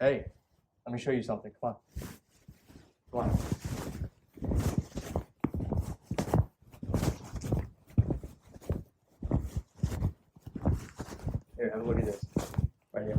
Hey, let me show you something. Come on. Come on. Here, have a look at this. Right here.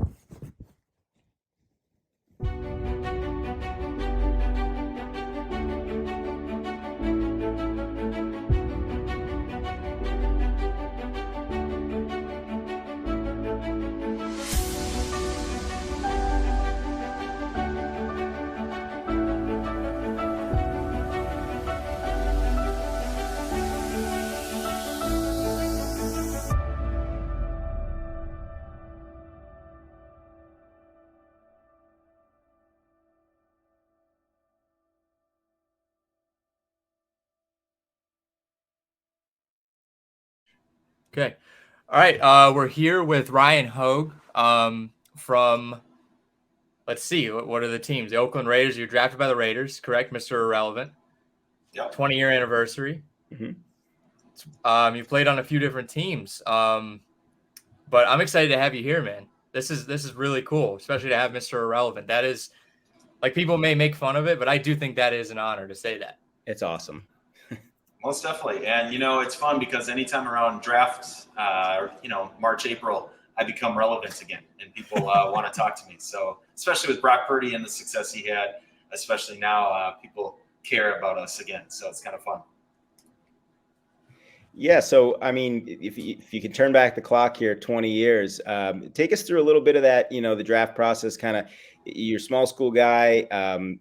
Okay. All right. We're here with Ryan Hoag from, let's see, what are the teams? The Oakland Raiders. You're drafted by the Raiders, correct, Mr. Irrelevant? Yep. 20-year anniversary. Mm-hmm. You played on a few different teams, but I'm excited to have you here, man. This is really cool, especially to have Mr. Irrelevant. That is, like, people may make fun of it, but I do think that is an honor to say that. It's awesome. Most definitely. And, it's fun because anytime around draft, March, April, I become relevant again and people want to talk to me. So especially with Brock Purdy and the success he had, especially now, people care about us again. So it's kind of fun. Yeah. So, I mean, if you can turn back the clock here 20 years, take us through a little bit of that, the draft process, kind of your small school guy,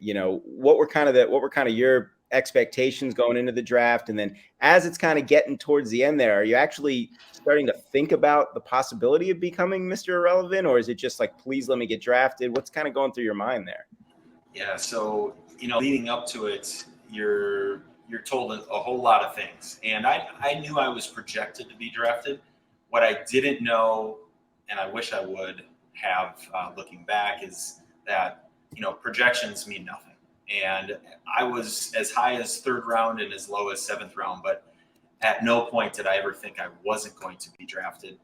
what were kind of your expectations going into the draft? And then as it's kind of getting towards the end there, are you actually starting to think about the possibility of becoming Mr. Irrelevant, or is it just like, please let me get drafted? What's kind of going through your mind there? Yeah. So, leading up to it, you're told a whole lot of things. And I knew I was projected to be drafted. What I didn't know, and I wish I would have looking back, is that, projections mean nothing. And I was as high as third round and as low as seventh round, but at no point did I ever think I wasn't going to be drafted,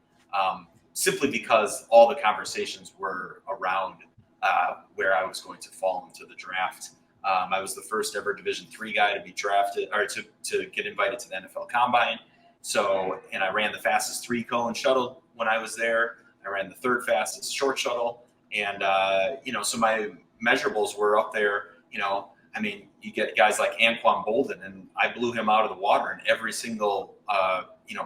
simply because all the conversations were around where I was going to fall into the draft. I was the first ever Division III guy to be drafted or to get invited to the NFL Combine. So, and I ran the fastest 3-cone shuttle when I was there. I ran the third fastest short shuttle. And, so my measurables were up there. You get guys like Anquan Bolden, and I blew him out of the water in every single,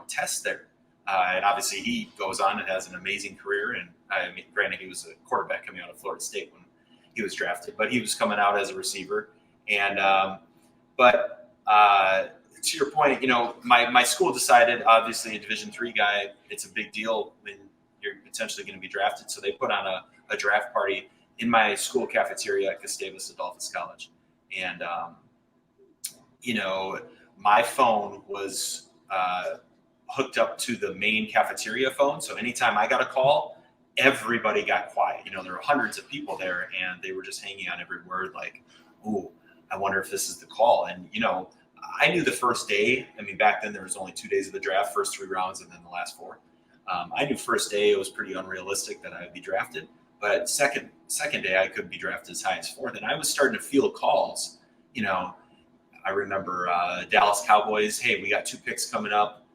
test there. And obviously he goes on and has an amazing career. And granted, he was a quarterback coming out of Florida State when he was drafted, but he was coming out as a receiver. And, to your point, my school decided, obviously a Division III guy, it's a big deal when you're potentially going to be drafted. So they put on a draft party in my school cafeteria at Gustavus Adolphus College. And, my phone was hooked up to the main cafeteria phone. So anytime I got a call, everybody got quiet. There were hundreds of people there, and they were just hanging on every word like, ooh, I wonder if this is the call. And, I knew the first day, back then there was only 2 days of the draft, first 3 rounds, and then the last 4. I knew first day it was pretty unrealistic that I would be drafted. But second day, I could be drafted as high as 4th. And I was starting to feel calls. I remember Dallas Cowboys, hey, we got 2 picks coming up.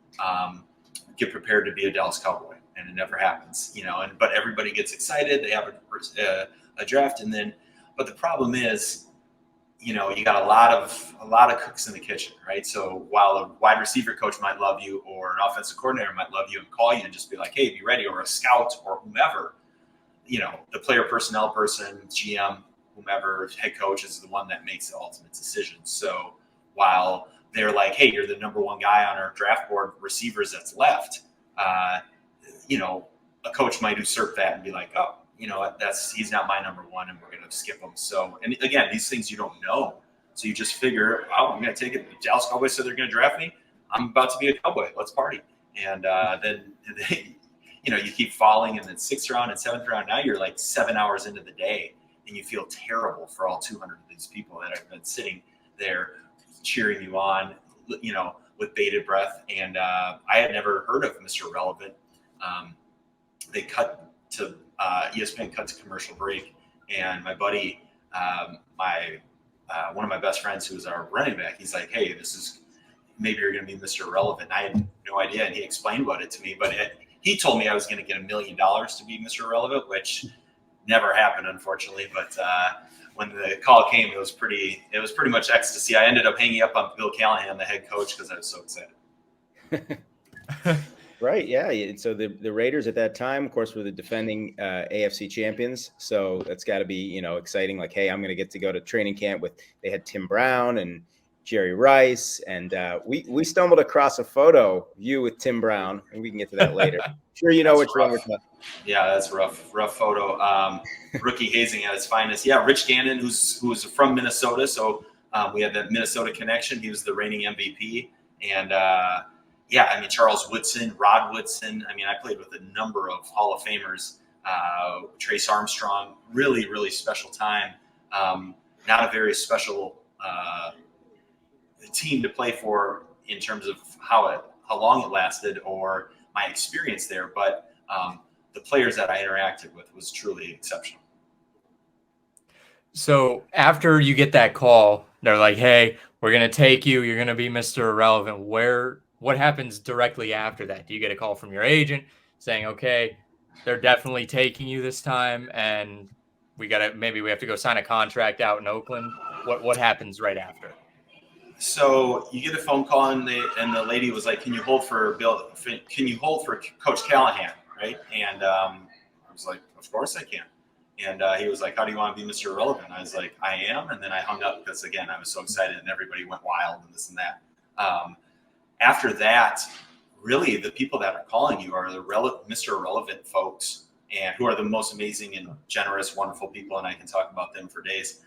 Get prepared to be a Dallas Cowboy. And it never happens, but everybody gets excited. They have a draft. And then, but the problem is, you got a lot of cooks in the kitchen, right? So while a wide receiver coach might love you, or an offensive coordinator might love you and call you and just be like, hey, be ready, or a scout or whomever, the player personnel person, GM, whomever, head coach is the one that makes the ultimate decision. So while they're like, hey, you're the number 1 guy on our draft board, receivers that's left, a coach might usurp that and be like, oh, he's not my number 1 and we're going to skip him. So, and again, these things you don't know. So you just figure, oh, I'm going to take it. Dallas Cowboys said they're going to draft me. I'm about to be a Cowboy. Let's party. And then you keep falling, and then 6th round and 7th round. Now you're like 7 hours into the day, and you feel terrible for all 200 of these people that have been sitting there cheering you on, with bated breath. And I had never heard of Mr. Irrelevant they cut to ESPN cut to commercial break, and my buddy, one of my best friends who was our running back, he's like, "Hey, this is maybe you're going to be Mr. Irrelevant." I had no idea, and he explained about it to me. But he told me I was going to get $1 million to be Mr. Irrelevant, which never happened, unfortunately. But when the call came, it was pretty much ecstasy. I ended up hanging up on Bill Callahan, the head coach, because I was so excited. Right. Yeah. And so the Raiders at that time, of course, were the defending AFC champions. So that's got to be, exciting. Like, hey, I'm going to go to training camp they had Tim Brown and Jerry Rice. And we stumbled across a photo of you with Tim Brown, and we can get to that later. Sure. You know which one we're talking. Yeah, that's rough photo. Rookie hazing at its finest. Yeah. Rich Gannon, who was from Minnesota. So we had that Minnesota connection. He was the reigning MVP. And, yeah, I mean, Charles Woodson, Rod Woodson. I mean, I played with a number of Hall of Famers. Trace Armstrong, really, really special time. Not a very special team to play for in terms of how long it lasted or my experience there. But the players that I interacted with was truly exceptional. So after you get that call, they're like, "Hey, we're going to take you. You're going to be Mr. Irrelevant." What happens directly after that? Do you get a call from your agent saying, "Okay, they're definitely taking you this time, and maybe we have to go sign a contract out in Oakland"? What happens right after? So you get a phone call, and the lady was like, "Can you hold for Coach Callahan?" Right? And I was like, "Of course I can." And he was like, "How do you want to be Mr. Irrelevant?" I was like, "I am." And then I hung up because, again, I was so excited and everybody went wild and this and that. After that, really the people that are calling you are the Mr. Irrelevant folks, and who are the most amazing and generous, wonderful people. And I can talk about them for days.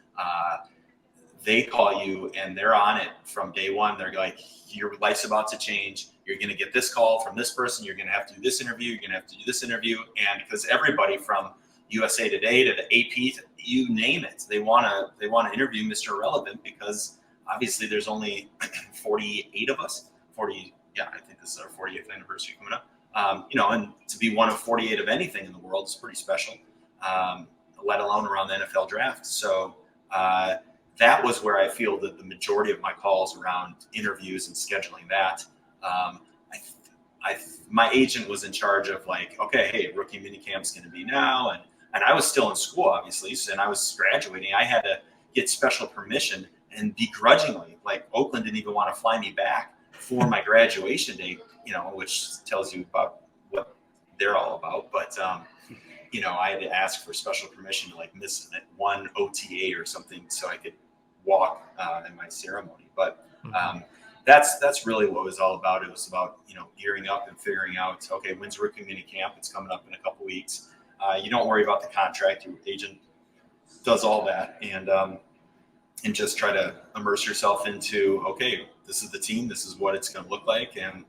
They call you and they're on it from day one. They're like, "Your life's about to change. You're going to get this call from this person. You're going to have to do this interview. You're going to have to do this interview." And because everybody from USA Today to the AP, you name it, they want to interview Mr. Irrelevant, because obviously there's only 48 of us. 40, yeah, I think this is our 40th anniversary coming up. And to be one of 48 of anything in the world is pretty special, let alone around the NFL draft. So that was where I feel that the majority of my calls around interviews and scheduling that. My agent was in charge of like, "Okay, hey, rookie minicamp's going to be now," and I was still in school, obviously, and I was graduating. I had to get special permission, and begrudgingly, like Oakland didn't even want to fly me back for my graduation date, which tells you about what they're all about. But, I had to ask for special permission to like miss one OTA or something so I could walk in my ceremony. But that's really what it was all about. It was about, gearing up and figuring out, okay, when's rookie mini camp? It's coming up in a couple weeks. You don't worry about the contract. Your agent does all that. And just try to immerse yourself into, okay, this is the team, this is what it's going to look like. And,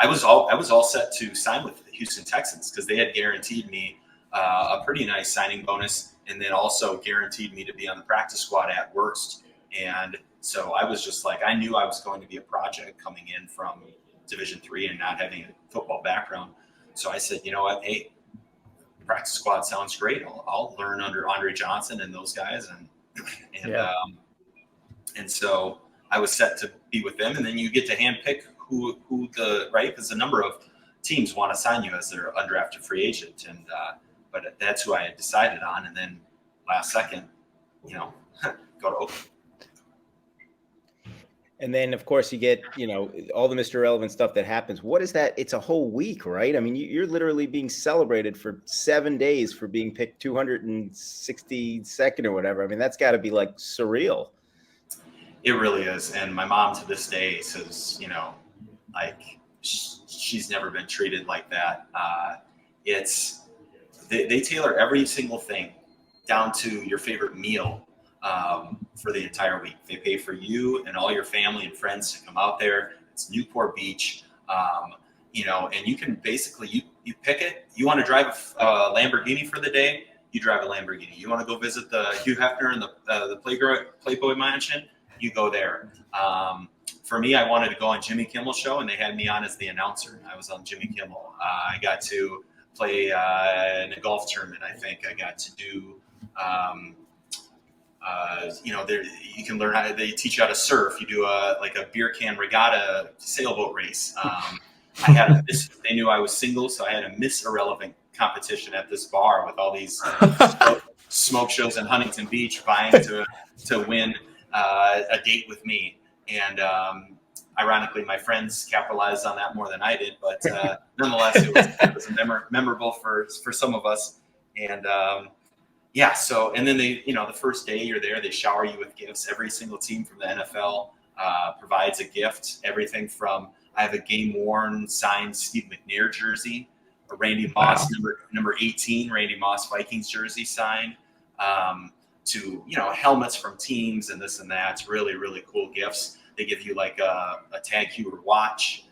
I was all set to sign with the Houston Texans because they had guaranteed me a pretty nice signing bonus, and then also guaranteed me to be on the practice squad at worst. And so I was just like, I knew I was going to be a project coming in from Division III and not having a football background. So I said, "You know what, hey, practice squad sounds great. I'll learn under Andre Johnson and those guys." And so I was set to be with them, and then you get to handpick who right, because a number of teams want to sign you as their undrafted free agent, and but that's who I had decided on, and then last second, go to Oakland. And then, of course, you get, all the Mr. Irrelevant stuff that happens. What is that? It's a whole week, right? I mean, you're literally being celebrated for 7 days for being picked 262nd or whatever. I mean, that's got to be like surreal. It really is. And my mom to this day says, like she's never been treated like that. They tailor every single thing down to your favorite meal for the entire week. They pay for you and all your family and friends to come out there. It's Newport Beach, and you can basically, you pick it. You want to drive a Lamborghini for the day, you drive a Lamborghini. You want to go visit the Hugh Hefner and the Playboy Mansion, you go there. for me, I wanted to go on Jimmy Kimmel's show, and they had me on as the announcer. I was on Jimmy Kimmel. I got to play in a golf tournament. I think I got to do, you can learn how they teach you how to surf. You do a beer can regatta sailboat race. I had they knew I was single, so I had a Miss Irrelevant competition at this bar with all these smoke shows in Huntington Beach, vying to win a date with me. And ironically, my friends capitalized on that more than I did. But nonetheless, it was memorable for some of us. And so and then they, the first day you're there, they shower you with gifts. Every single team from the NFL provides a gift. Everything from, I have a game-worn signed Steve McNair jersey, a Randy Moss number 18 Randy Moss Vikings jersey signed, to helmets from teams and this and that. It's really, really cool gifts. They give you like a Tag Heuer watch,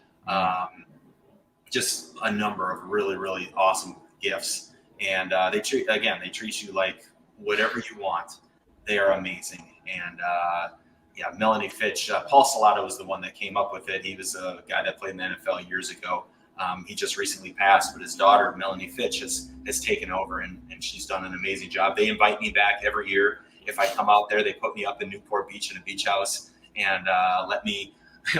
just a number of really, really awesome gifts. And they treat you like whatever you want. They are amazing. And Melanie Fitch, Paul Salato was the one that came up with it. He was a guy that played in the NFL years ago. He just recently passed, but his daughter, Melanie Fitch, has taken over, and she's done an amazing job. They invite me back every year. If I come out there, they put me up in Newport Beach in a beach house and let me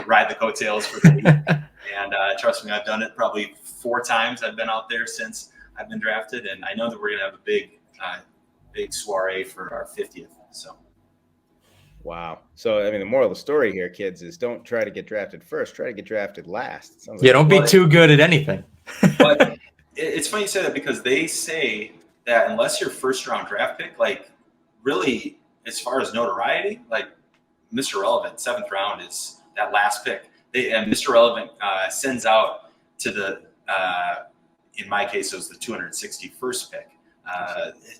ride the coattails for the week. And trust me, I've done it probably 4 times. I've been out there since I've been drafted, and I know that we're going to have a big soiree for our 50th. So. Wow. So, I mean, the moral of the story here, kids, is don't try to get drafted first. Try to get drafted last. Sounds like don't be too good at anything. But it's funny you say that, because they say that unless you're first-round draft pick, like really, as far as notoriety, like Mr. Relevant, 7th round is that last pick. And Mr. Relevant sends out to the, in my case, it was the 261st pick.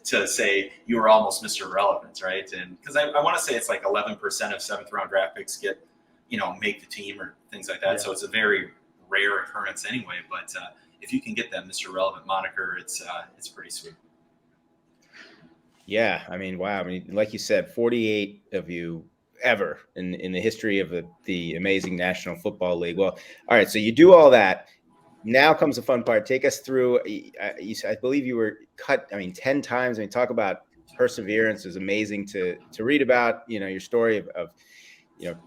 To say you were almost Mr. Relevant, right? And because I want to say it's like 11% of 7th round draft picks get, make the team or things like that. Yeah. So it's a very rare occurrence anyway. But if you can get that Mr. Relevant moniker, it's pretty sweet. Yeah, I mean, wow. I mean, like you said, 48 of you ever in the history of the amazing National Football League. Well, all right. So you do all that. Now comes the fun part. Take us through. I believe you were cut, 10 times. I mean, talk about perseverance. It was amazing to read about, your story of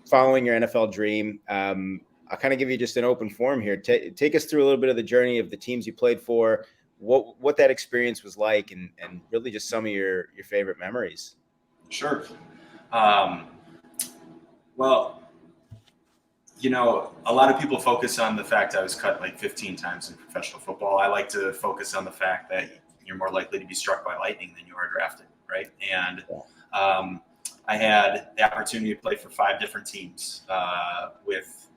following your NFL dream. I'll kind of give you just an open forum here. Take us through a little bit of the journey of the teams you played for, what that experience was like, and really just some of your favorite memories. Sure. Well, a lot of people focus on the fact I was cut like 15 times in professional football. I like to focus on the fact that you're more likely to be struck by lightning than you are drafted, right? And I had the opportunity to play for 5 different teams with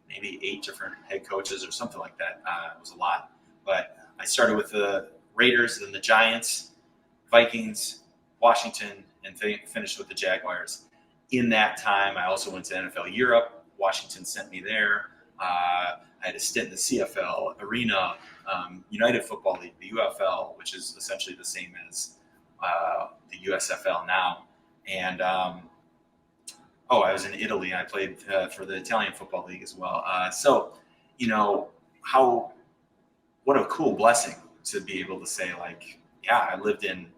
maybe 8 different head coaches or something like that. It was a lot. But I started with the Raiders, then the Giants, Vikings, Washington, and finished with the Jaguars. In that time, I also went to NFL Europe. Washington sent me there. I had a stint in the CFL, Arena, United Football League, the UFL, which is essentially the same as the USFL now. And I was in Italy. I played for the Italian Football League as well. What a cool blessing to be able to say, like, yeah, I lived in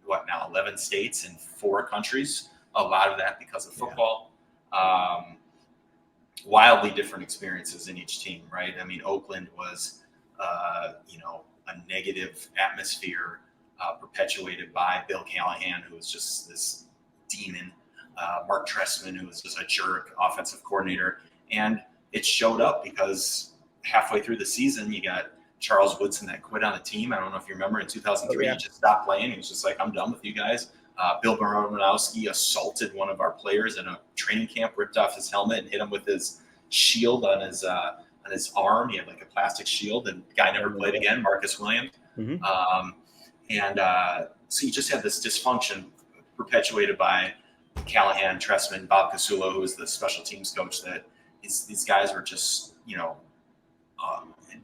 11 states and 4 countries. A lot of that because of football. Yeah. Wildly different experiences in each team, right? I mean, Oakland was, a negative atmosphere perpetuated by Bill Callahan, who was just this demon, Mark Trestman, who was just a jerk offensive coordinator. And it showed up because halfway through the season, you got Charles Woodson that quit on the team. I don't know if you remember in 2003, He just stopped playing. He was just like, I'm done with you guys. Bill Baranowski assaulted one of our players in a training camp, ripped off his helmet and hit him with his shield on his arm. He had like a plastic shield, and the guy never played again, Marcus Williams. Mm-hmm. So you just had this dysfunction perpetuated by Callahan, Trestman, Bob Casulo, who was the special teams coach, that these guys were just,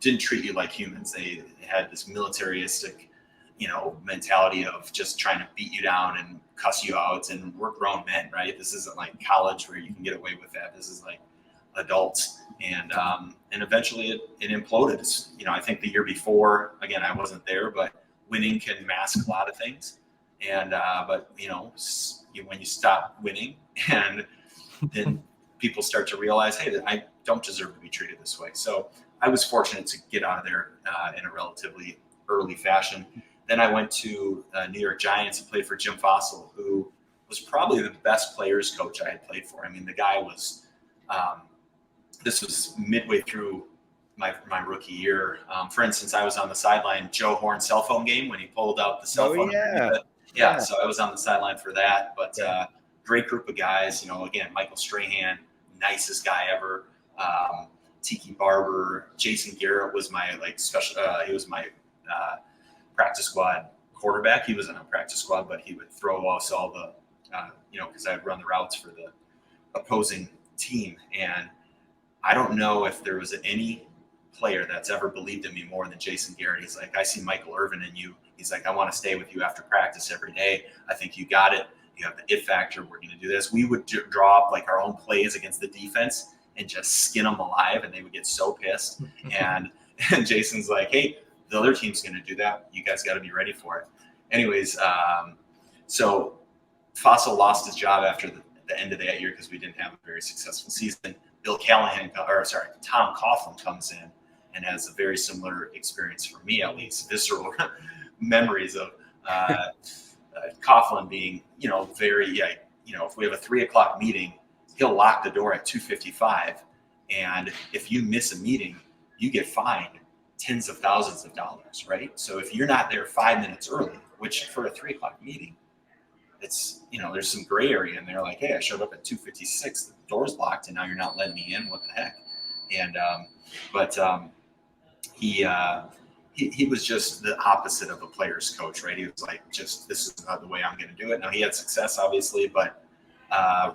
didn't treat you like humans. They had this militaristic mentality of just trying to beat you down and cuss you out. And we're grown men, right? This isn't like college where you can get away with that. This is like adults, and eventually it imploded. You know, I think the year before, again, I wasn't there, but winning can mask a lot of things, and but you know, when you stop winning, and then people start to realize, hey, I don't deserve to be treated this way. So I was fortunate to get out of there in a relatively early fashion. Then I went to New York Giants and played for Jim Fossil, who was probably the best players coach I had played for. I mean, the guy was, this was midway through my rookie year. For instance, I was on the sideline, Joe Horn's cell phone game when he pulled out the cell phone. Yeah. So I was on the sideline for that, but great group of guys, you know, again, Michael Strahan, nicest guy ever. Tiki Barber, Jason Garrett was my he was my practice squad quarterback. He wasn't on practice squad, but he would throw us all the, you know, because I'd run the routes for the opposing team. And I don't know if there was any player that's ever believed in me more than Jason Garrett. He's like, I see Michael Irvin in you. He's like, I want to stay with you after practice every day. I think you got it. You have the it factor. We're going to do this. We would draw up like our own plays against the defense and just skin them alive, and they would get so pissed. And Jason's like, hey, the other team's going to do that. You guys got to be ready for it. Anyways, so Fossil lost his job after the end of that year because we didn't have a very successful season. Tom Coughlin comes in and has a very similar experience for me, at least visceral memories of Coughlin being, you know, if we have a 3:00 meeting, he'll lock the door at 2:55. And if you miss a meeting, you get fined tens of thousands of dollars, right? So if you're not there 5 minutes early, which for a 3:00 meeting, it's, you know, there's some gray area in there. Like, hey, I showed up at 2:56, the door's locked, and now you're not letting me in. What the heck? And he was just the opposite of a player's coach, right? He was like, just, this is not the way I'm going to do it. Now he had success, obviously, but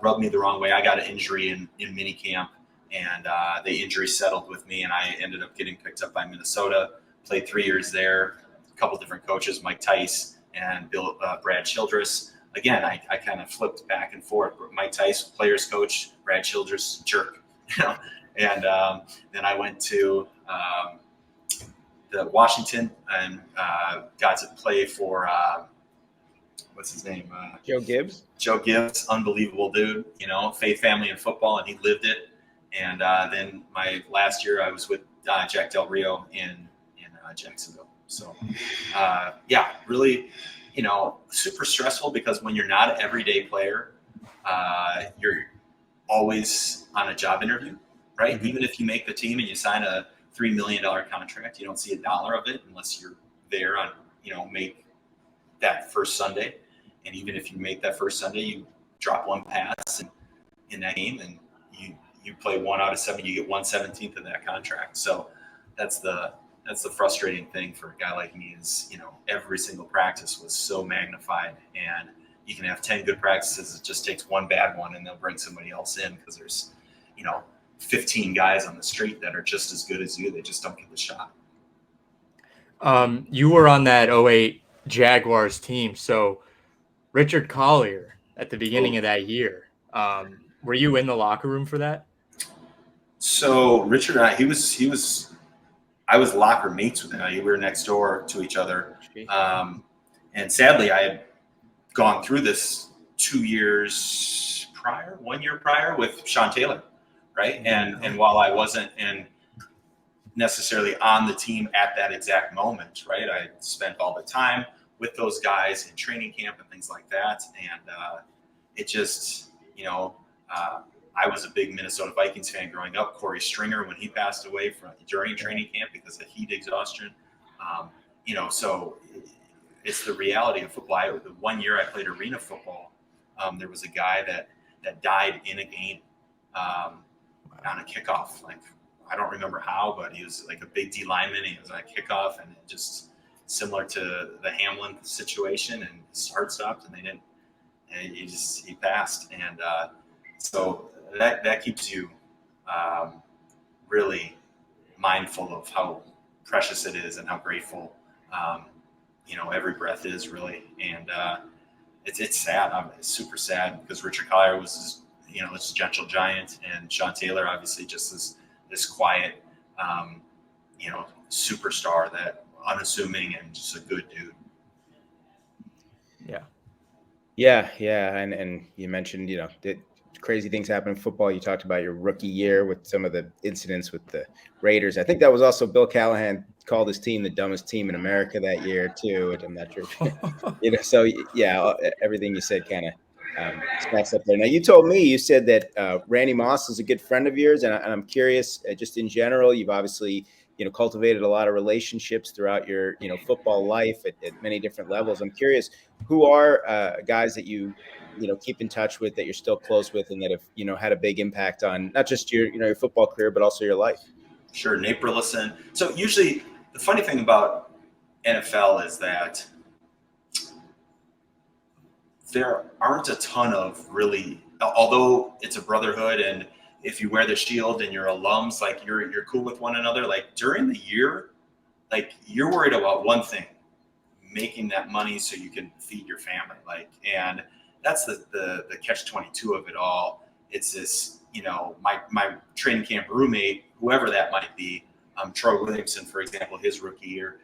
rubbed me the wrong way. I got an injury in minicamp, and the injury settled with me, and I ended up getting picked up by Minnesota. Played 3 years there, a couple different coaches, Mike Tice and Brad Childress. Again, I kind of flipped back and forth. Mike Tice, players coach, Brad Childress, jerk. And then I went to the Washington and got to play for what's his name? Joe Gibbs. Joe Gibbs, unbelievable dude. You know, faith, family, and football, and he lived it. And then my last year, I was with Jack Del Rio in Jacksonville. So really, you know, super stressful because when you're not an everyday player, you're always on a job interview, right? Mm-hmm. Even if you make the team and you sign a $3 million contract, you don't see $1 of it unless you're there on, you know, make that first Sunday. And even if you make that first Sunday, you drop one pass in that game, and you play 1 out of 7, you get 1/17 of that contract. So that's the frustrating thing for a guy like me is, you know, every single practice was so magnified, and you can have 10 good practices. It just takes one bad one, and they'll bring somebody else in because there's, you know, 15 guys on the street that are just as good as you. They just don't get the shot. You were on that 08 Jaguars team. So Richard Collier at the beginning of that year, were you in the locker room for that? So Richard and I was locker mates with him. We were next door to each other. And sadly, I had gone through this 1 year prior with Sean Taylor, right? And while I wasn't necessarily on the team at that exact moment, right, I spent all the time with those guys in training camp and things like that. And it just, you know, I was a big Minnesota Vikings fan growing up. Corey Stringer, when he passed away during training camp because of heat exhaustion, you know, so it's the reality of football. The 1 year I played arena football, there was a guy that died in a game on a kickoff. Like, I don't remember how, but he was like a big D lineman. He was on a kickoff, and it just similar to the Hamlin situation, and his heart stopped, and they didn't. And he passed, and so that keeps you really mindful of how precious it is and how grateful you know, every breath is really. And it's sad. It's super sad because Richard Collier was this gentle giant, and Sean Taylor, obviously just this quiet, superstar, that unassuming and just a good dude. Yeah. And you mentioned, that crazy things happen in football. You talked about your rookie year with some of the incidents with the Raiders. I think that was also Bill Callahan called his team the dumbest team in America that year too. And I'm not sure, so yeah, everything you said kind of stacks up there. Now, you said that Randy Moss is a good friend of yours. And I'm curious, just in general, you've obviously, cultivated a lot of relationships throughout your, football life at many different levels. I'm curious, who are guys that you keep in touch with, that you're still close with, and that have, had a big impact on not just your, your football career, but also your life? Sure. Nate Burleson. So usually the funny thing about NFL is that there aren't a ton of really, although it's a brotherhood, and if you wear the shield and you're alums, like you're cool with one another, like during the year, like you're worried about one thing, making that money so you can feed your family. And that's the catch-22 of it all. It's this, my training camp roommate, whoever that might be, Troy Williamson, for example, his rookie year,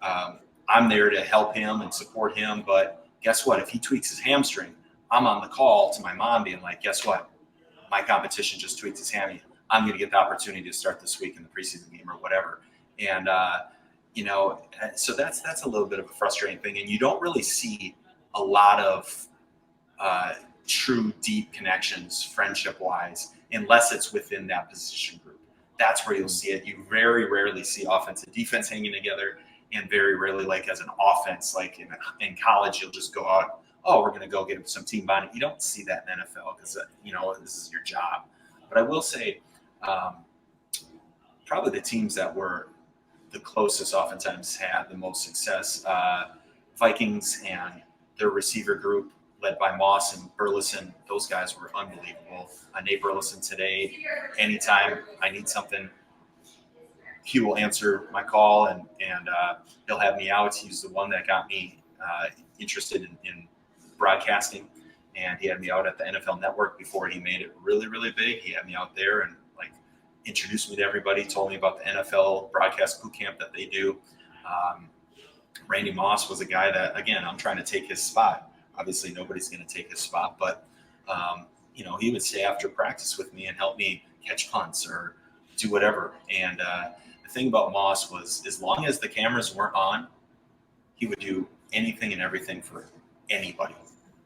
I'm there to help him and support him. But guess what? If he tweaks his hamstring, I'm on the call to my mom being like, guess what? My competition just tweaked his hammy. I'm going to get the opportunity to start this week in the preseason game or whatever. And, so that's a little bit of a frustrating thing. And you don't really see a lot of true deep connections friendship wise, unless it's within that position group. That's where you'll see it. You very rarely see offense and defense hanging together, and very rarely, like as an offense, like in college, you'll just go out, oh, we're going to go get some team bonding. You don't see that in NFL because, this is your job. But I will say probably the teams that were the closest oftentimes had the most success, Vikings and their receiver group led by Moss and Burleson. Those guys were unbelievable. Nate Burleson today, anytime I need something, he will answer my call and he'll have me out. He's the one that got me interested in broadcasting, and he had me out at the NFL Network before he made it really, really big. He had me out there and introduced me to everybody, told me about the NFL broadcast boot camp that they do. Randy Moss was a guy that, again, I'm trying to take his spot. Obviously, nobody's going to take his spot, but he would stay after practice with me and help me catch punts or do whatever. And the thing about Moss was, as long as the cameras weren't on, he would do anything and everything for anybody.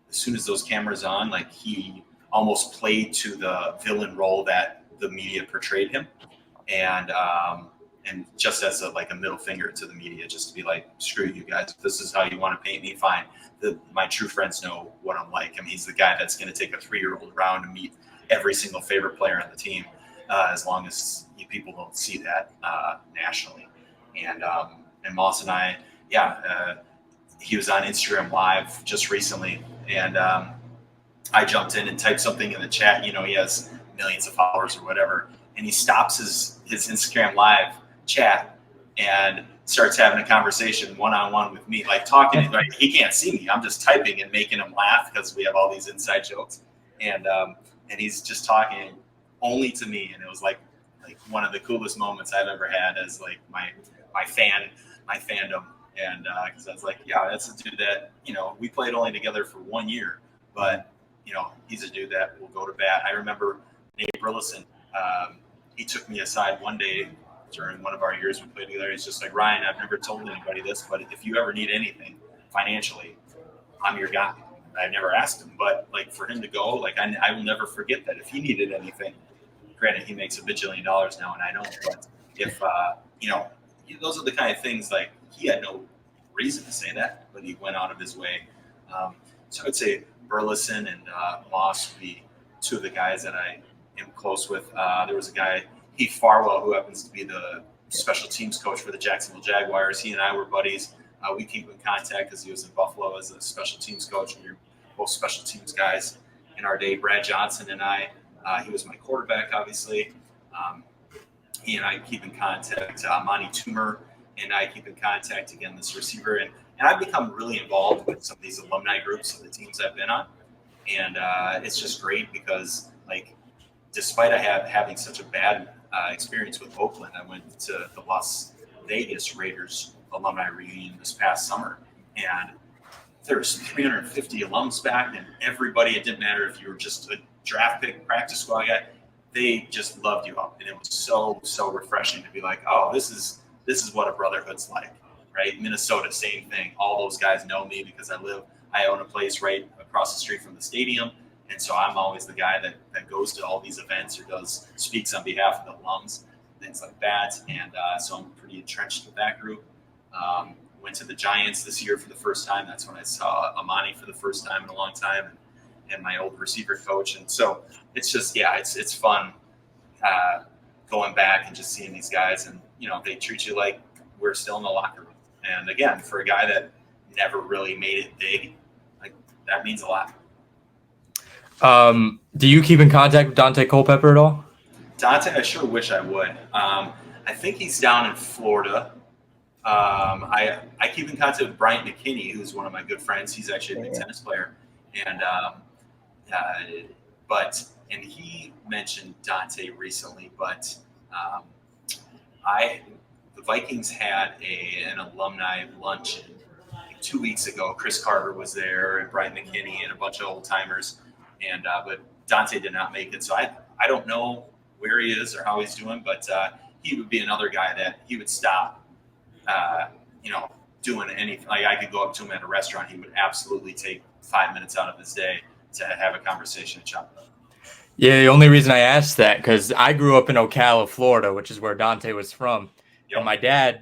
As soon as those cameras on, he almost played to the villain role that the media portrayed him, and just as a middle finger to the media, just to be like, screw you guys, if this is how you want to paint me, fine. My true friends know what I'm like. I mean, he's the guy that's going to take a 3-year-old around and meet every single favorite player on the team, as long as people don't see that nationally. And Moss and I, he was on Instagram Live just recently, and I jumped in and typed something in the chat. He has millions of followers or whatever, and he stops his Instagram Live chat and starts having a conversation one-on-one with me, talking. He can't see me. I'm just typing and making him laugh because we have all these inside jokes, and he's just talking only to me, and it was like one of the coolest moments I've ever had as my fandom, and because I was like, yeah, that's a dude that we played only together for 1 year, but he's a dude that will go to bat. I remember Nate Burleson, he took me aside one day during one of our years we played together. He's just like, Ryan, I've never told anybody this, but if you ever need anything financially, I'm your guy. I never asked him, but for him to go, I will never forget that if he needed anything. Granted, he makes $1 bajillion now, and I don't. But if those are the kind of things he had no reason to say that, but he went out of his way. So I would say Burleson and Moss would be two of the guys that I am close with. There was a guy, Heath Farwell, who happens to be the special teams coach for the Jacksonville Jaguars. He and I were buddies. We keep in contact because he was in Buffalo as a special teams coach, and we were both special teams guys in our day. Brad Johnson and I, he was my quarterback, obviously. He and I keep in contact. Monty Toomer and I keep in contact, again, this receiver. And I've become really involved with some of these alumni groups of the teams I've been on. And it's just great because, like, despite having such a bad experience with Oakland, I went to the Las Vegas Raiders alumni reunion this past summer, and there's 350 alums back, and everybody, it didn't matter if you were just a draft pick, practice squad guy, they just loved you up. And it was so refreshing to be like, oh, this is what a brotherhood's like, right? Minnesota, same thing. All those guys know me because I own a place right across the street from the stadium. And so I'm always the guy that goes to all these events or speaks on behalf of the alums, things like that. And so I'm pretty entrenched with that group. Went to the Giants this year for the first time. That's when I saw Amani for the first time in a long time, and my old receiver coach. And so it's just, it's fun going back and just seeing these guys, and they treat you like we're still in the locker room. And again, for a guy that never really made it big, like, that means a lot. Do you keep in contact with Dante Culpepper at all? Dante, I sure wish I would. I think he's down in Florida. I keep in contact with Bryant McKinney, who's one of my good friends. He's actually a big tennis player, and he mentioned Dante recently. But the Vikings had an alumni luncheon like 2 weeks ago. Chris Carter was there, and Bryant McKinney, and a bunch of old timers. And but Dante did not make it, so I don't know where he is or how he's doing. But he would be another guy that he would stop. Doing anything. Like, I could go up to him at a restaurant. He would absolutely take 5 minutes out of his day to have a conversation and chop it up. Yeah, the only reason I asked that, because I grew up in Ocala, Florida, which is where Dante was from. Yep. And my dad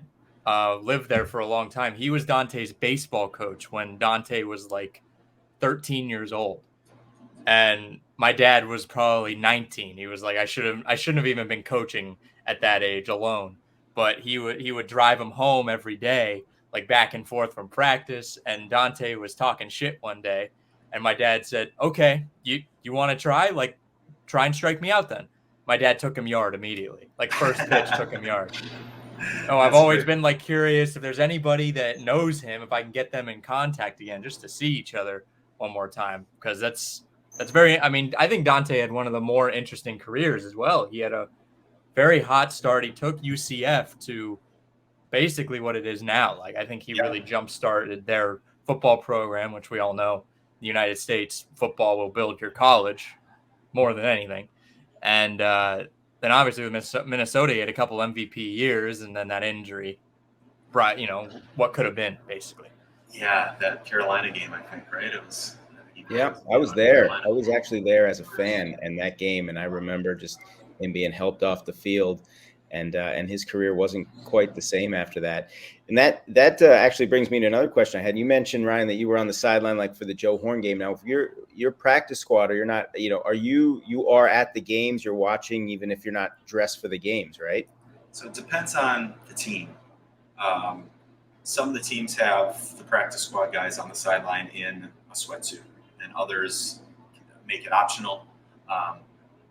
lived there for a long time. He was Dante's baseball coach when Dante was like 13 years old. And my dad was probably 19. He was like, I shouldn't have even been coaching at that age alone. But he would drive him home every day, like back and forth from practice. And Dante was talking shit one day, and my dad said, "Okay, you want to try? Like, try and strike me out then." My dad took him yard immediately. Like, first pitch took him yard. Oh, I've always been like curious if there's anybody that knows him, if I can get them in contact again, just to see each other one more time, because that's very. I mean, I think Dante had one of the more interesting careers as well. He had a very hot start. He took UCF to basically what it is now. Like, I think he really jump-started their football program, which we all know, the United States football will build your college more than anything. And then obviously with Minnesota, he had a couple MVP years, and then that injury brought, what could have been, basically. Yeah, that Carolina game, I think, right? It was. Yeah, I was there. I was actually there as a fan in that game, and I remember just him being helped off the field, and his career wasn't quite the same after that. And that actually brings me to another question I had. You mentioned, Ryan, that you were on the sideline, like for the Joe Horn game. Now, if you're practice squad, or you're not, you are at the games, you're watching, even if you're not dressed for the games, right? So it depends on the team. Some of the teams have the practice squad guys on the sideline in a sweatsuit, and others make it optional.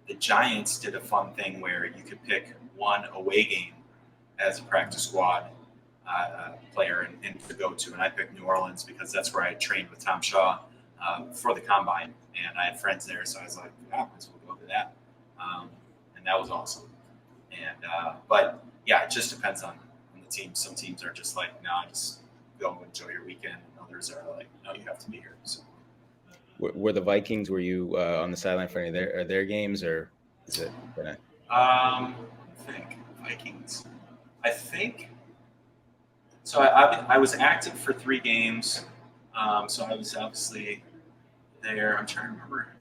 The Giants did a fun thing where you could pick one away game as a practice squad player and to go to. And I picked New Orleans because that's where I trained with Tom Shaw for the combine. And I had friends there, so I was like, yeah, we'll go to that. And that was awesome. And but yeah, it just depends on the team. Some teams are just like, no, just go enjoy your weekend. And others are like, no, you have to be here. So. Were the Vikings? Were you on the sideline for any of their games, or is it? I think Vikings. I think so. I was active for 3 games, so I was obviously there. I'm trying to remember.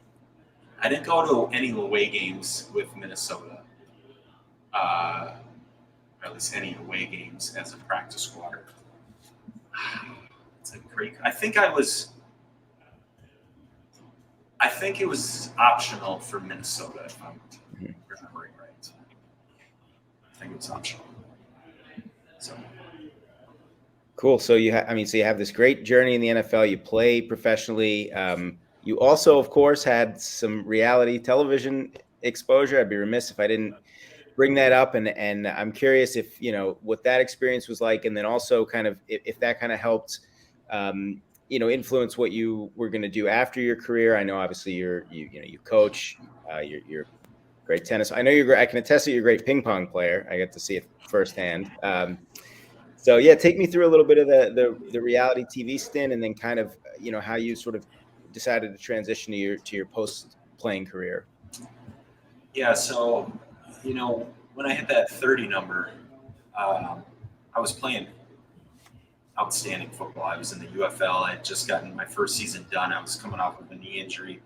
I didn't go to any away games with Minnesota, or at least any away games as a practice squatter. It's a great. I think it was optional for Minnesota, if I'm remembering right. I think it was optional. So cool. So you have this great journey in the NFL. You play professionally. You also, of course, had some reality television exposure. I'd be remiss if I didn't bring that up. And I'm curious if, what that experience was like. And then also kind of if that kind of helped, influence what you were going to do after your career? I know obviously you coach, you're great tennis. I know I can attest that you're a great ping pong player. I get to see it firsthand. So yeah, take me through a little bit of the reality TV stint, and then kind of how you sort of decided to transition to your post playing career. Yeah, so when I hit that 30 number, I was playing outstanding football. I was in the UFL. I had just gotten my first season done. I was coming off of a knee injury,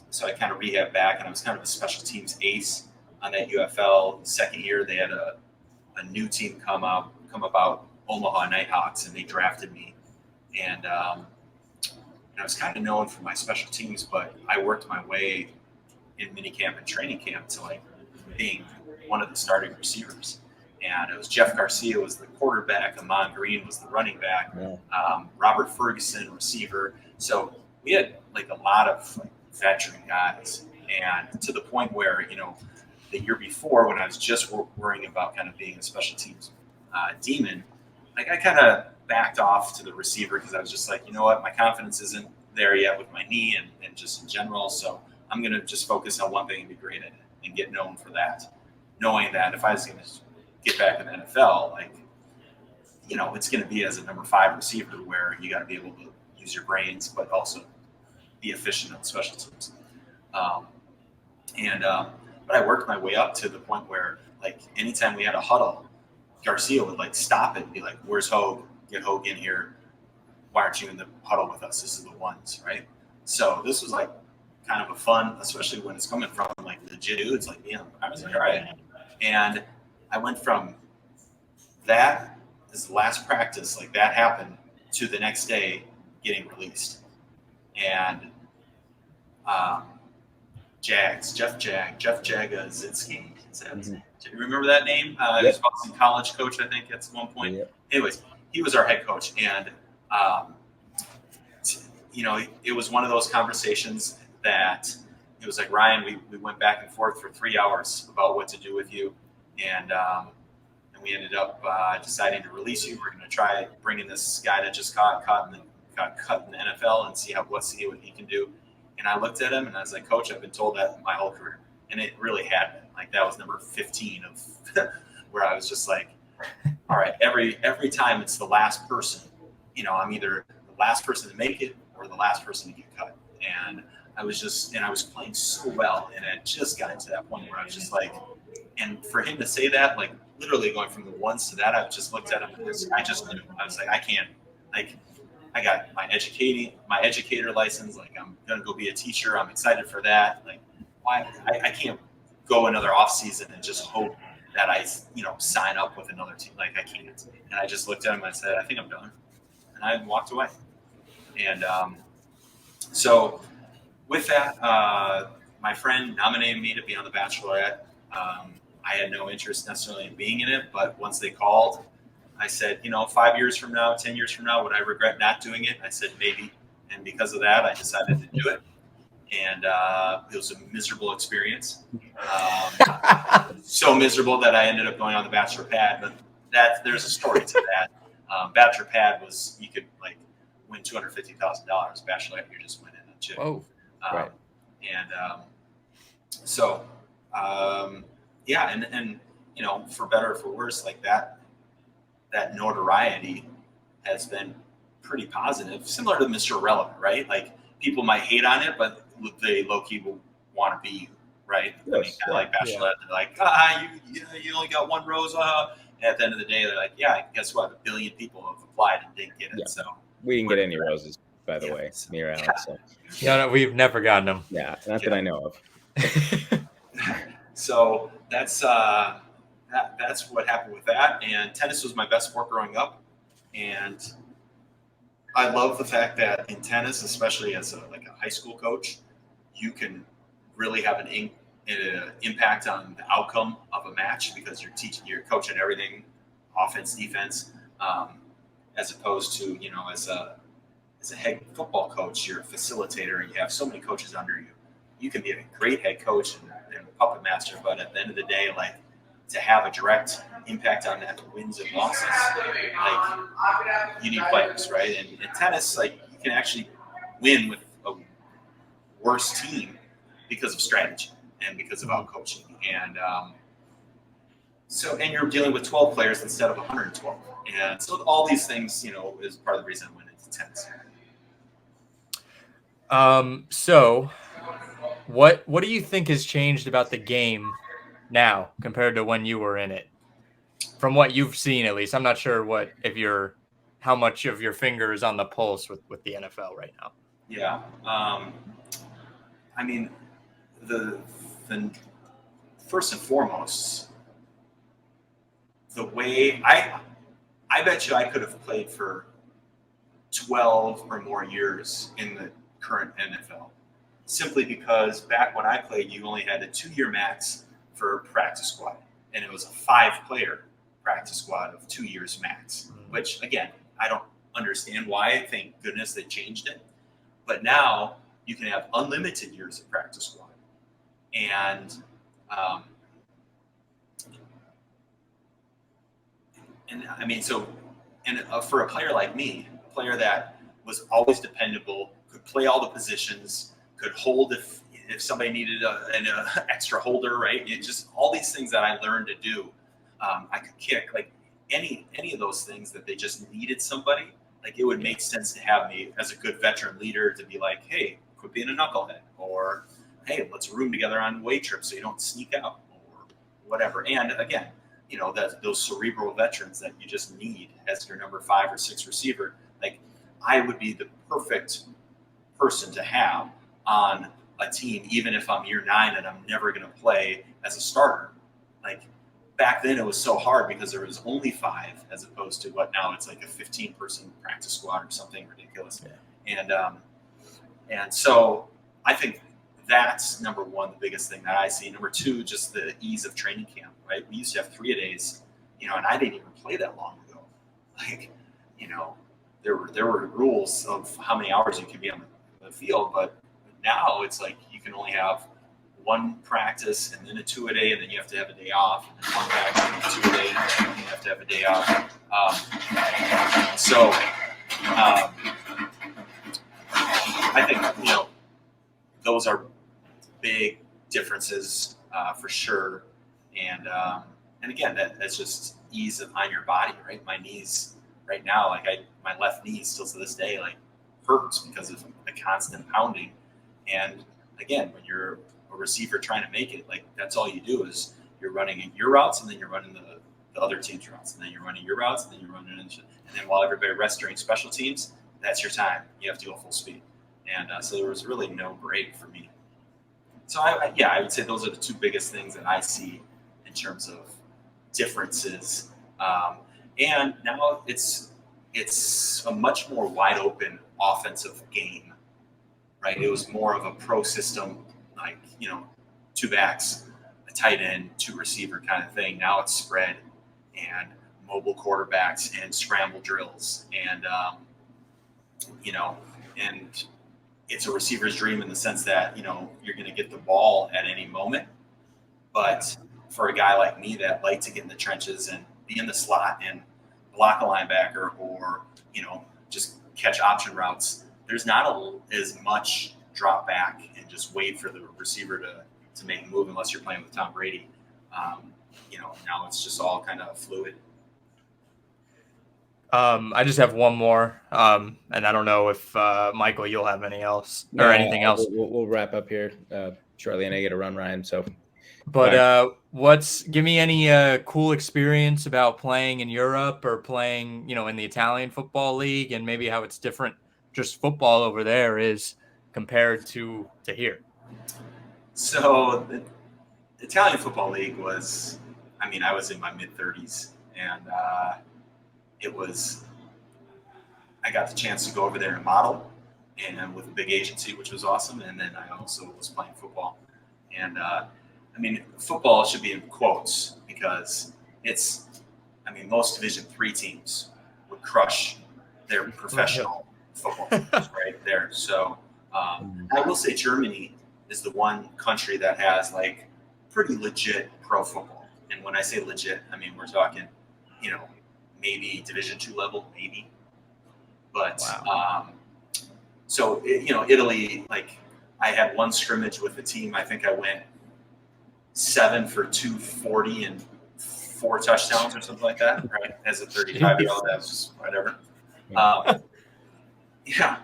so I kind of rehabbed back, and I was kind of a special teams ace on that UFL. Second year, they had a new team come about, Omaha Nighthawks, and they drafted me. And I was kind of known for my special teams, but I worked my way in minicamp and training camp to like being one of the starting receivers. And it was Jeff Garcia was the quarterback, Amon Green was the running back, Robert Ferguson receiver. So we had like a lot of veteran guys, and to the point where the year before, when I was just worrying about kind of being a special teams demon, like I kind of backed off to the receiver because I was just like, you know what, my confidence isn't there yet with my knee and just in general. So I'm going to just focus on one thing and be great at it and get known for that. Knowing that if I was going to get back in the NFL, like, it's going to be as a number 5 receiver where you got to be able to use your brains, but also be efficient on special teams. But I worked my way up to the point where, like, anytime we had a huddle, Garcia would like stop it and be like, "Where's Hoag? Get Hoag in here. Why aren't you in the huddle with us? This is the ones, right?" So this was like kind of a fun, especially when it's coming from like legit dudes like me. I was like, all right. And I went from that as the last practice, like that happened, to the next day getting released. And Jeff Jagosinski. Do you remember that name? He was Boston College coach, I think, at one point. Yep. Anyways, he was our head coach, and it was one of those conversations that it was like, Ryan, we went back and forth for 3 hours about what to do with you, and we ended up deciding to release you. We're going to try bringing this guy that just got cut in the NFL and see what he can do. And I looked at him and I was like, Coach, I've been told that my whole career. And it really had been. Like, that was number 15 of where I was just like, all right, every time it's the last person, I'm either the last person to make it or the last person to get cut. And I was playing so well. And it just got to that point where I was just like, and for him to say that, like literally going from the ones to that, I just looked at him and I just knew. I was like, I can't, like, I got my educator license. Like, I'm going to go be a teacher. I'm excited for that. Like, why I can't go another off season and just hope that I, sign up with another team. Like, I can't. And I just looked at him and I said, I think I'm done. And I walked away. And so with that, my friend nominated me to be on The Bachelorette. I had no interest necessarily in being in it, but once they called, I said, 5 years from now, 10 years from now, would I regret not doing it? I said, maybe. And because of that, I decided to do it. And it was a miserable experience. So miserable that I ended up going on the Bachelor Pad. But there's a story to that. Bachelor Pad was, you could like win $250,000. Bachelorette, you're just winning a chip. Oh, right. And so, yeah. And for better or for worse, like that notoriety has been pretty positive, similar to Mr. Irrelevant, right? Like, people might hate on it, but they low-key will want to be you, right? Yes, I mean, kind of like Bachelorette, they're like, you only got one rose. And at the end of the day, they're like, yeah, guess what? 1 billion people have applied and didn't get it. Yeah. So we didn't get any roses, by the way, me or Alex. So. No, we've never gotten them. Yeah, not that I know of. So that's what happened with that. And tennis was my best sport growing up. And I love the fact that in tennis, especially as a high school coach, you can really have an impact on the outcome of a match because you're coaching everything, offense, defense, as opposed to, as a head football coach, you're a facilitator and you have so many coaches under you. You can be a great head coach and puppet master, but at the end of the day, like, to have a direct impact on that wins and losses, like you need players, right? And in tennis, like you can actually win with a worse team because of strategy and because of out coaching. And and you're dealing with 12 players instead of 112. And so all these things, is part of the reason I went into tennis. So what do you think has changed about the game now compared to when you were in it? From what you've seen, at least. I'm not sure how much of your finger is on the pulse with the NFL right now. Yeah. I mean, the first and foremost, the way I bet you I could have played for 12 or more years in the current NFL, simply because back when I played, you only had a 2-year max for practice squad, and it was a 5-player practice squad of 2 years max, which again, I don't understand why. Thank goodness they changed it. But now you can have unlimited years of practice squad. And I mean, for a player like me, a player that was always dependable, could play all the positions, could hold if somebody needed an extra holder, right? It just all these things that I learned to do. I could kick, like any of those things that they just needed somebody. Like it would make sense to have me as a good veteran leader to be like, hey, quit being a knucklehead, or hey, let's room together on weight trips so you don't sneak out, or whatever. And again, those cerebral veterans that you just need as your number 5 or 6 receiver. Like I would be the perfect person to have on a team, even if I'm year 9 and I'm never going to play as a starter. Like back then it was so hard because there was only 5 as opposed to what now it's like a 15-person practice squad or something ridiculous. Yeah. And so I think that's number 1, the biggest thing that I see. Number 2, just the ease of training camp, right? We used to have 3-a-days, and I didn't even play that long ago. Like, there were rules of how many hours you could be on the field, but now it's like you can only have 1 practice and then a 2-a-day, and then you have to have a day off, and then 1 practice and 2-a-day, and then you have to have a day off. I think those are big differences for sure, and again that's just ease on your body, right? My knees right now, like my left knee still to this day like hurts because of the constant pounding. And again, when you're a receiver trying to make it, like that's all you do is you're running your routes, and then you're running the other team's routes, and then you're running your routes, and then you're running and then while everybody rests during special teams, that's your time. You have to go full speed. And so there was really no break for me. So I would say those are the 2 biggest things that I see in terms of differences. And now it's a much more wide open offensive game, right? It was more of a pro system, like 2 backs, a tight end, 2 receiver kind of thing. Now it's spread and mobile quarterbacks and scramble drills, and and it's a receiver's dream in the sense that, you're going to get the ball at any moment. But for a guy like me that like to get in the trenches and be in the slot and block a linebacker or, just catch option routes, there's not as much drop back and just wait for the receiver to make a move unless you're playing with Tom Brady. Now it's just all kind of fluid. I just have one more, and I don't know if Michael, you'll have anything else. We'll wrap up here shortly, and I get to run, Ryan. So, but give me any cool experience about playing in Europe or playing, in the Italian football league, and maybe how it's different, just football over there is compared to here. So the Italian football league was, I was in my mid-30s, and I got the chance to go over there and model, and with a big agency, which was awesome. And then I also was playing football. And football should be in quotes because it's, most Division III teams would crush their professional football teams right there. So I will say Germany is the one country that has like pretty legit pro football. And when I say legit, I mean we're talking, maybe Division II level, maybe. But Wow. so Italy, like I had one scrimmage with the team. I think I went 7 for 240 and 4 touchdowns or something like that. Right, as a 35-year-old, that was just whatever. Yeah,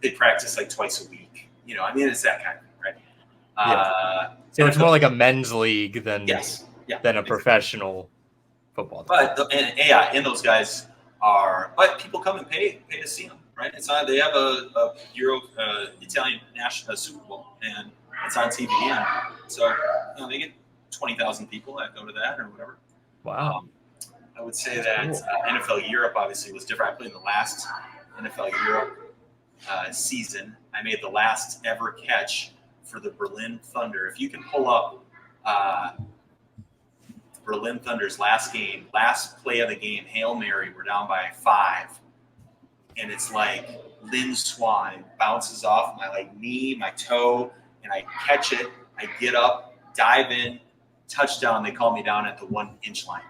they practice like twice a week. I mean it's that kind of thing, right? So it's more like a men's league than a professional football team. But and those guys but people come and pay to see them, right? It's not, they have a Italian national Super Bowl, and it's on TV, and so they get 20,000 people that go to that or whatever. Wow. I would say that NFL Europe obviously was different. I played in the last NFL Europe season. I made the last ever catch for the Berlin Thunder. If you can pull up Berlin Thunder's last play of the game, Hail Mary, we're down by 5. And it's like Lynn Swan bounces off my knee, my toe, and I catch it. I get up, dive in, touchdown. They call me down at the 1-inch line.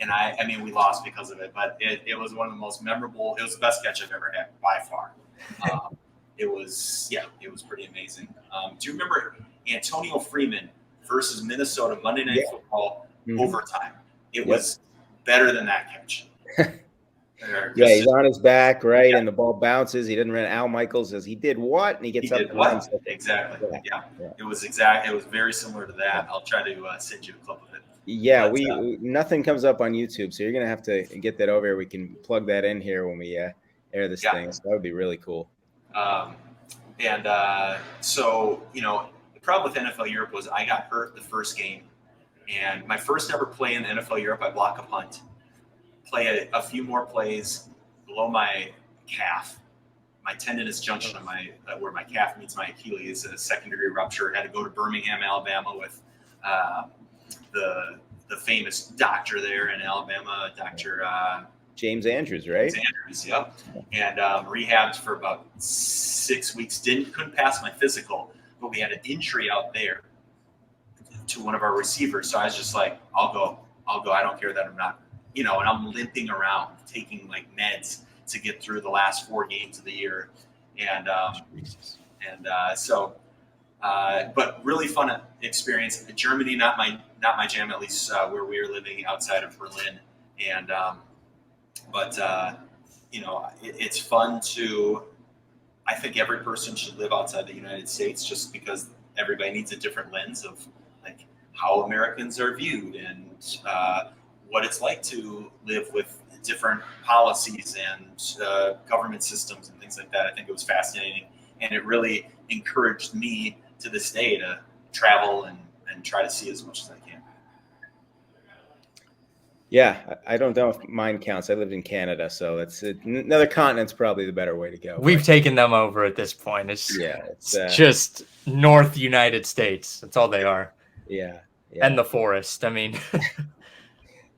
And I mean, we lost because of it, but it was one of the most memorable. It was the best catch I've ever had by far. It was pretty amazing. Do you remember Antonio Freeman versus Minnesota Monday Night Football overtime? It was better than that catch. He's on his back, right? And the ball bounces. He didn't run. Al Michaels says he did what? And he gets up. Exactly. Yeah. It was It was very similar to that. I'll try to send you a clip of it. Yeah, we nothing comes up on YouTube, so you're gonna have to get that over here. We can plug that in here when we air this thing. So that would be really cool. So the problem with NFL Europe was I got hurt the first game, and my first ever play in the NFL Europe, I block a punt, play a few more plays below my calf, my tendinous junction of where my calf meets my Achilles, a second-degree rupture. Had to go to Birmingham, Alabama, with the famous doctor there in Alabama, Dr. James Andrews, right? James Andrews, yep. And rehabbed for about 6 weeks. Couldn't pass my physical, but we had an injury out there to one of our receivers. So I was just like, I'll go. I don't care that I'm not, and I'm limping around, taking meds to get through the last 4 games of the year. And but really fun experience. Germany, not my jam, at least where we were living outside of Berlin. And it's fun to. I think every person should live outside the United States, just because everybody needs a different lens of how Americans are viewed and what it's like to live with different policies and government systems and things like that. I think it was fascinating, and it really encouraged me to this day to travel and try to see as much as I can. Yeah, I don't know if mine counts. I lived in Canada, so that's another continent's probably the better way to go. We've taken them over at this point. It's just North United States. That's all they are. Yeah. And the forest. I mean,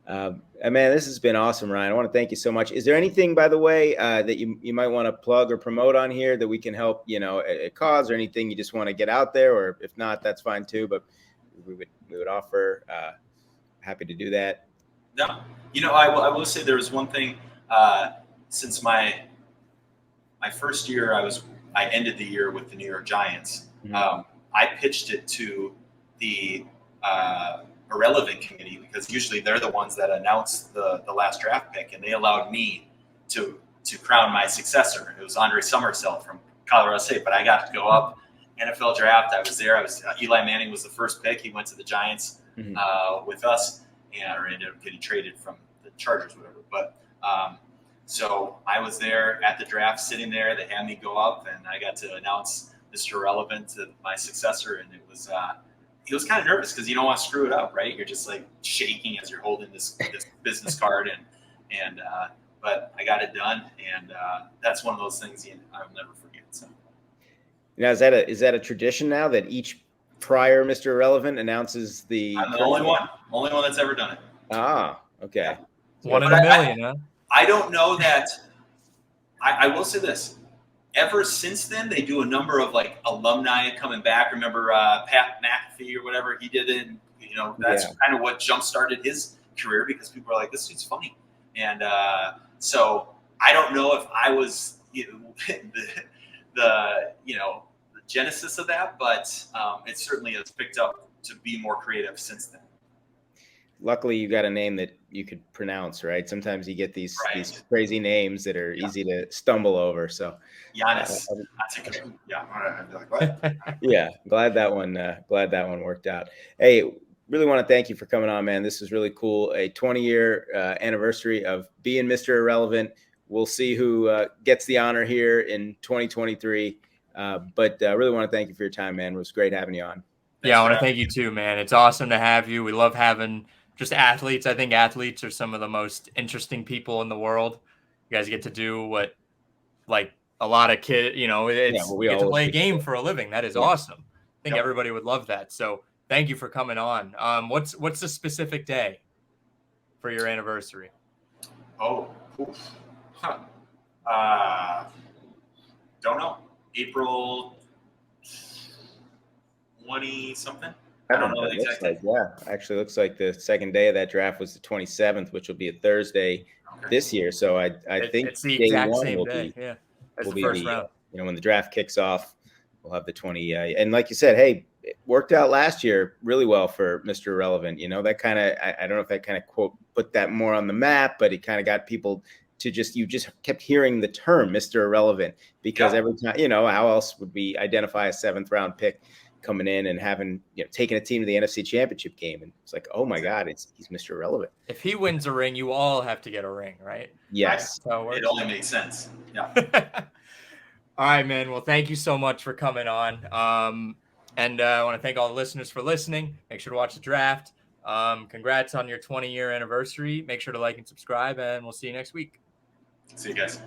man, this has been awesome, Ryan. I want to thank you so much. Is there anything, by the way, that you might want to plug or promote on here that we can help, a cause, or anything you just want to get out there? Or if not, that's fine too. But we would offer. Happy to do that. No, I will say there was one thing. Since my first year, I ended the year with the New York Giants. Mm-hmm. I pitched it to the Irrelevant committee, because usually they're the ones that announce the last draft pick, and they allowed me to crown my successor. It was Andre Somerset from Colorado State, but I got to go up NFL draft. I was there. Eli Manning was the first pick. He went to the Giants with us, or ended up getting traded from the Chargers, whatever. But so I was there at the draft, sitting there. They had me go up, and I got to announce Mr. Irrelevant to my successor, and it was. He was kind of nervous because you don't want to screw it up, right? You're just shaking as you're holding this business card, but I got it done, and that's one of those things I'll never forget. So, now, is that a tradition now that each prior Mr. Irrelevant announces the? I'm the only one that's ever done it. Ah, okay. Yeah. One in a million, huh? I don't know that. I will say this. Ever since then, they do a number of alumni coming back. Remember Pat McAfee or whatever? He did it. You know, that's Yeah. kind of what jump started his career, because people were like, this dude's funny. And so I don't know if I was the genesis of that, but it certainly has picked up to be more creative since then. Luckily, you got a name that you could pronounce, right? Sometimes you get these crazy names that are easy to stumble over. So, Giannis. Yeah, I'd be like, what? Yeah, glad that one worked out. Hey, really want to thank you for coming on, man. This is really cool. A 20-year anniversary of being Mr. Irrelevant. We'll see who gets the honor here in 2023. But really want to thank you for your time, man. It was great having you on. Yeah, I want to thank you too, man. It's awesome to have you. We love having just athletes. I think athletes are some of the most interesting people in the world. You guys get to do what, like, a lot of kids, you get to play a game for a living. That is awesome. I think everybody would love that. So thank you for coming on. What's the specific day for your anniversary? Oh, don't know. April 20 something. I don't know the exact date. Actually looks like the second day of that draft was the 27th, which will be a Thursday this year. So I think it's the exact same day. Yeah, that's the first round. When the draft kicks off, we'll have the 20. And like you said, hey, it worked out last year really well for Mr. Irrelevant. That kind of, I don't know if that kind of quote put that more on the map, but it kind of got people to you just kept hearing the term Mr. Irrelevant, because every time, how else would we identify a 7th round pick coming in and having, taking a team to the NFC Championship game, and it's like, oh my God, he's Mr. Irrelevant. If he wins a ring, you all have to get a ring, right? Yes, it only makes sense. Yeah. All right, man. Well, thank you so much for coming on. And I want to thank all the listeners for listening. Make sure to watch the draft. Congrats on your 20-year anniversary. Make sure to like and subscribe, and we'll see you next week. See you guys.